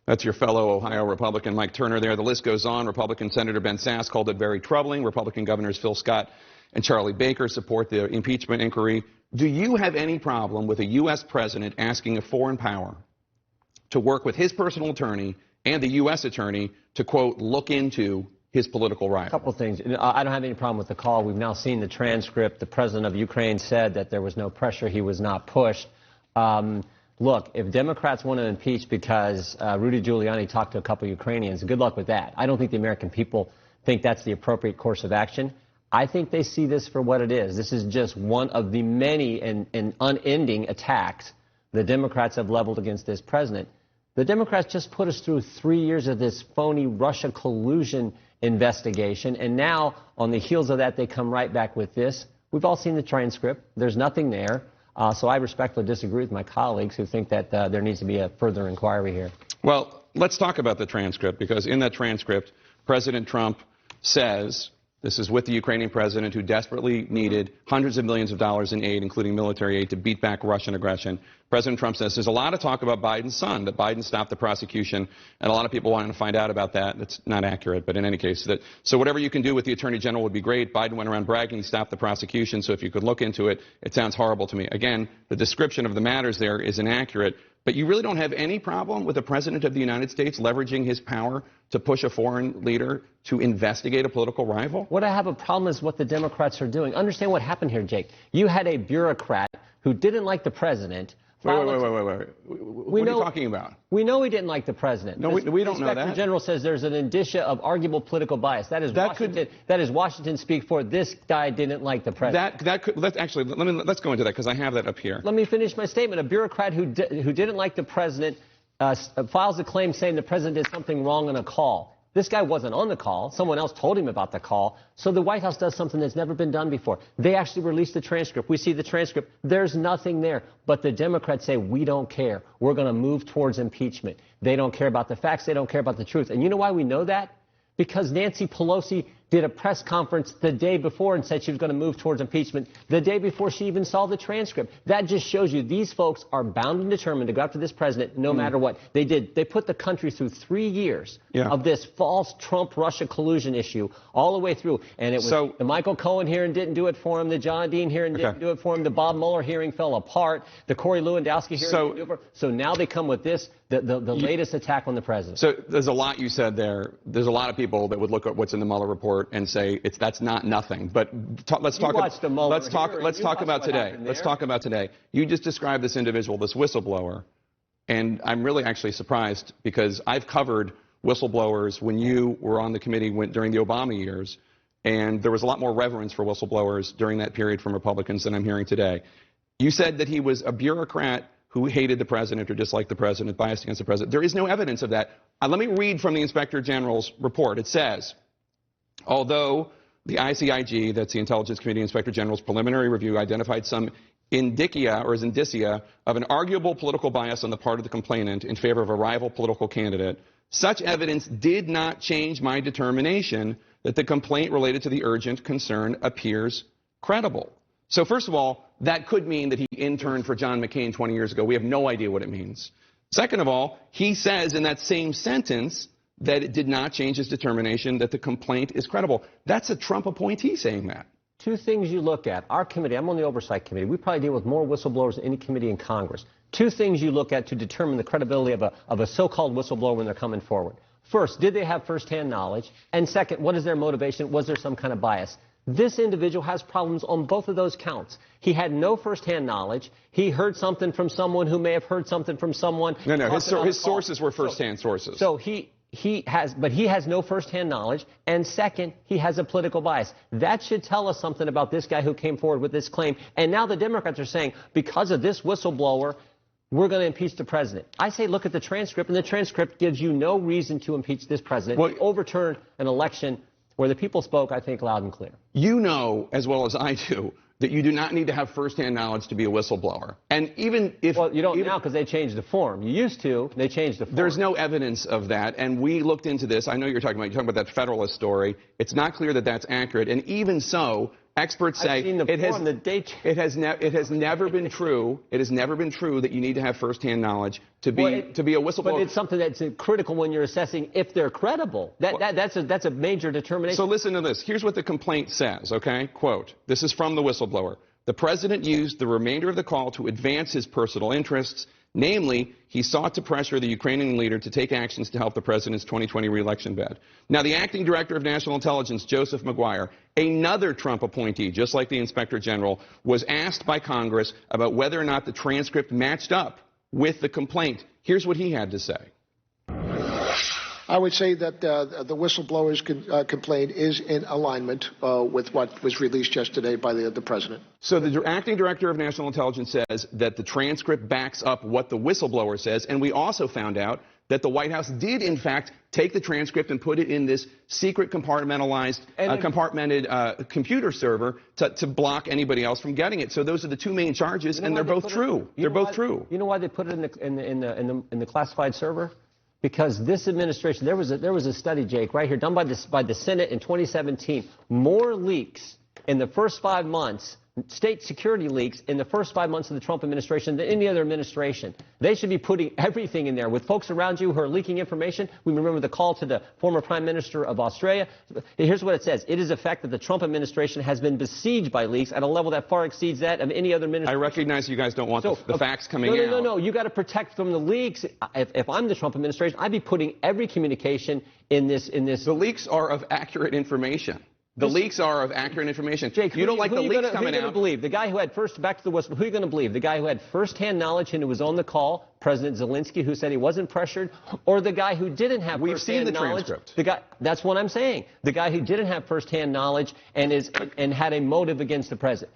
That's your fellow Ohio Republican Mike Turner there. The list goes on. Republican Senator Ben Sasse called it very troubling. Republican Governors Phil Scott and Charlie Baker support the impeachment inquiry. Do you have any problem with a U.S. president asking a foreign power to work with his personal attorney and the U.S. attorney to, quote, look into his political rival? A couple of things. I don't have any problem with the call. We've now seen the transcript. The president of Ukraine said that there was no pressure. He was not pushed. Look, if Democrats want to impeach because Rudy Giuliani talked to a couple of Ukrainians, good luck with that. I don't think the American people think that's the appropriate course of action. I think they see this for what it is. This is just one of the many and unending attacks the Democrats have leveled against this president. The Democrats just put us through 3 years of this phony Russia collusion investigation, and now on the heels of that they come right back with this. We've all seen the transcript. There's nothing there. So I respectfully disagree with my colleagues who think that there needs to be a further inquiry here. Well, let's talk about the transcript, because in that transcript, President Trump says, this is with the Ukrainian president who desperately needed hundreds of millions of dollars in aid, including military aid, to beat back Russian aggression. President Trump says there's a lot of talk about Biden's son, that Biden stopped the prosecution, and a lot of people wanting to find out about that. That's not accurate, but in any case, so whatever you can do with the attorney general would be great. Biden went around bragging he stopped the prosecution, so if you could look into it, it sounds horrible to me. Again, the description of the matters there is inaccurate, but you really don't have any problem with the president of the United States leveraging his power to push a foreign leader to investigate a political rival? What I have a problem is what the Democrats are doing. Understand what happened here, Jake. You had a bureaucrat who didn't like the president. Wait. What are you talking about? We know he didn't like the president. No, we don't know that. The Inspector General says there's an indicia of arguable political bias. That is Washington speak for this guy didn't like the president. Let's go into that, because I have that up here. Let me finish my statement. A bureaucrat who didn't like the president files a claim saying the president did something wrong on a call. This guy wasn't on the call. Someone else told him about the call. So the White House does something that's never been done before. They actually released the transcript. We see the transcript. There's nothing there. But the Democrats say, we don't care. We're going to move towards impeachment. They don't care about the facts. They don't care about the truth. And you know why we know that? Because Nancy Pelosi did a press conference the day before and said she was going to move towards impeachment the day before she even saw the transcript. That just shows you these folks are bound and determined to go after this president no matter what. They put the country through 3 years of this false Trump-Russia collusion issue all the way through. And it was the Michael Cohen hearing didn't do it for him. The John Dean hearing didn't do it for him. The Bob Mueller hearing fell apart. The Corey Lewandowski hearing didn't do it for him. So now they come with this, the latest attack on the president. So there's a lot you said there. There's a lot of people that would look at what's in the Mueller report and say that's not nothing. But let's talk about today. Let's talk about today. You just described this individual, this whistleblower, and I'm really actually surprised, because I've covered whistleblowers when you were on the committee during the Obama years, and there was a lot more reverence for whistleblowers during that period from Republicans than I'm hearing today. You said that he was a bureaucrat who hated the president or disliked the president, biased against the president. There is no evidence of that. Let me read from the Inspector General's report. It says, although the ICIG, that's the Intelligence Committee Inspector General's preliminary review, identified some indicia of an arguable political bias on the part of the complainant in favor of a rival political candidate, such evidence did not change my determination that the complaint related to the urgent concern appears credible. So first of all, that could mean that he interned for John McCain 20 years ago. We have no idea what it means. Second of all, he says in that same sentence that it did not change his determination that the complaint is credible. That's a Trump appointee saying that. Two things you look at. Our committee, I'm on the Oversight Committee. We probably deal with more whistleblowers than any committee in Congress. Two things you look at to determine the credibility of a so-called whistleblower when they're coming forward. First, did they have firsthand knowledge? And second, what is their motivation? Was there some kind of bias? This individual has problems on both of those counts. He had no firsthand knowledge. He heard something from someone who may have heard something from someone. No, his sources were firsthand sources. So he has no firsthand knowledge, and second, he has a political bias. That should tell us something about this guy who came forward with this claim. And now the Democrats are saying, because of this whistleblower, we're going to impeach the president. I say look at the transcript, and the transcript gives you no reason to impeach this president. Well, overturn an election where the people spoke, I think, loud and clear. You know as well as I do that you do not need to have firsthand knowledge to be a whistleblower. And even if... Well, you don't now because they changed the form. You used to. They changed the form. There's no evidence of that, and we looked into this. I know you're talking about that Federalist story. It's not clear that that's accurate, and even so, Experts say it has never been true. It has never been true that you need to have firsthand knowledge to be a whistleblower. But it's something that's critical when you're assessing if they're credible. That's a major determination. So listen to this. Here's what the complaint says. Okay, quote. This is from the whistleblower. The president used the remainder of the call to advance his personal interests. Namely, he sought to pressure the Ukrainian leader to take actions to help the president's 2020 re-election bid. Now, the acting director of national intelligence, Joseph Maguire, another Trump appointee, just like the inspector general, was asked by Congress about whether or not the transcript matched up with the complaint. Here's what he had to say. I would say that the whistleblower's complaint is in alignment with what was released yesterday by the president. So the acting director of national intelligence says that the transcript backs up what the whistleblower says, and we also found out that the White House did, in fact, take the transcript and put it in this secret compartmented computer server to block anybody else from getting it. So those are the two main charges, and they're both true. They're both true. You know why they put it in the classified server? Because this administration, there was a study, Jake, right here, done by the Senate in 2017. More leaks in the first 5 months, state security leaks in the first 5 months of the Trump administration than any other administration. They should be putting everything in there. With folks around you who are leaking information, we remember the call to the former Prime Minister of Australia. Here's what it says. It is a fact that the Trump administration has been besieged by leaks at a level that far exceeds that of any other administration. I recognize you guys don't want the facts coming out. No. You got to protect from the leaks. If I'm the Trump administration, I'd be putting every communication in this. The leaks are of accurate information. The leaks are of accurate information. Jake, you don't like the leaks coming out. Who are you going to believe? The guy who had back to the whistle. Who are you going to believe? The guy who had firsthand knowledge and who was on the call, President Zelensky, who said he wasn't pressured, or the guy who didn't have firsthand knowledge? We've seen the transcript. The guy. That's what I'm saying. The guy who didn't have firsthand knowledge and had a motive against the president.